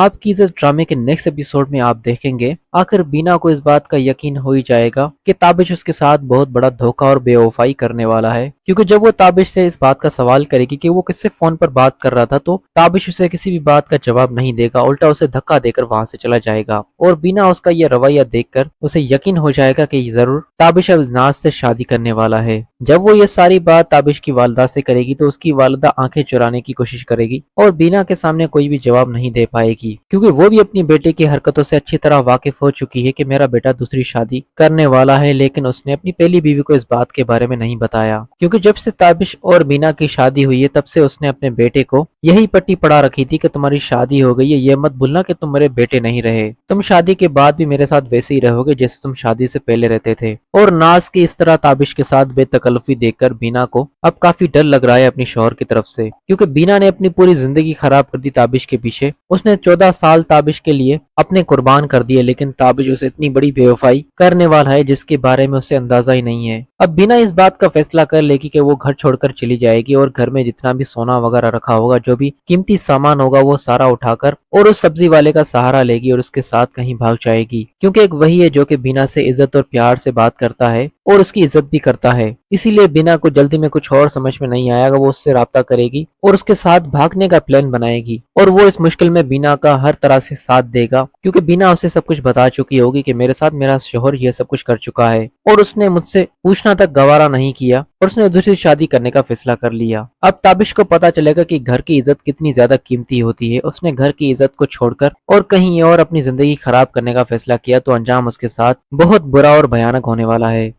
آپ کی عزت ڈرامے کے نیکسٹ ایپیسوڈ میں آپ دیکھیں گے آخر بینا کو اس بات کا یقین ہو ہی جائے گا کہ تابش اس کے ساتھ بہت بڑا دھوکہ اور بے وفائی کرنے والا ہے، کیونکہ جب وہ تابش سے اس بات کا سوال کرے گی کہ وہ کس سے فون پر بات کر رہا تھا تو تابش اسے کسی بھی بات کا جواب نہیں دے گا، الٹا اسے دھکا دے کر وہاں سے چلا جائے گا، اور بینا اس کا یہ رویہ دیکھ کر اسے یقین ہو جائے گا کہ ضرور تابش اب ناز سے شادی کرنے والا ہے۔ جب وہ یہ ساری بات تابش کی والدہ سے کرے گی تو اس کی والدہ آنکھیں چرانے کی کوشش کرے گی اور بینا کے سامنے کوئی بھی جواب نہیں دے پائے گی، کیونکہ وہ بھی اپنی بیٹے کی حرکتوں سے اچھی طرح واقف ہو چکی ہے کہ میرا بیٹا دوسری شادی کرنے والا ہے، لیکن اس نے اپنی پہلی بیوی کو اس بات کے بارے میں نہیں بتایا، کیونکہ جب سے تابش اور بینا کی شادی ہوئی ہے تب سے اس نے اپنے بیٹے کو یہی پٹی پڑا رکھی تھی کہ تمہاری شادی ہو گئی ہے، یہ مت بھولنا کہ تم میرے بیٹے نہیں رہے، تم شادی کے بعد بھی میرے ساتھ ویسے ہی رہو گے جیسے تم شادی سے پہلے رہتے تھے۔ اور ناز کی اس طرح تابش کے ساتھ بے تکلفی دیکھ کر بینا کو اب کافی ڈر لگ رہا ہے اپنی شوہر کی طرف سے، کیونکہ بینا نے اپنی پوری زندگی خراب کر دی تابش کے پیچھے، اس نے 14 سال تابش کے لیے اپنے قربان کر دیے، لیکن تابش اسے اتنی بڑی بے وفائی کرنے والا ہے جس کے بارے میں اسے اندازہ ہی نہیں ہے۔ اب بینا اس بات کا فیصلہ کر لے گی کہ وہ گھر چھوڑ کر چلی جائے گی اور گھر میں جتنا بھی سونا وغیرہ رکھا ہوگا، جو بھی قیمتی سامان ہوگا، وہ سارا اٹھا کر اور اس سبزی والے کا سہارا لے گی اور اس کے ساتھ کہیں بھاگ جائے گی، کیونکہ ایک وہی ہے جو کہ بینا سے عزت اور پیار سے بات کرتا ہے اور اس کی عزت بھی کرتا ہے، اسی لیے بینا کو جلدی میں کچھ اور سمجھ میں نہیں آیا گا، وہ اس سے رابطہ کرے گی اور اس کے ساتھ بھاگنے کا پلان بنائے گی، اور وہ اس مشکل میں بینا کا ہر طرح سے ساتھ دے گا، کیونکہ بینا اسے سب کچھ بتا چکی ہوگی کہ میرے ساتھ میرا شوہر یہ سب کچھ کر چکا ہے اور اس نے مجھ سے پوچھنا تک گوارا نہیں کیا اور اس نے دوسری شادی کرنے کا فیصلہ کر لیا۔ اب تابش کو پتا چلے گا کہ گھر کی عزت کتنی زیادہ قیمتی ہوتی ہے، اس نے گھر کی عزت کو چھوڑ کر اور کہیں اور اپنی زندگی خراب کرنے کا فیصلہ کیا تو انجام اس کے ساتھ بہت برا اور بھیانک ہونے والا ہے۔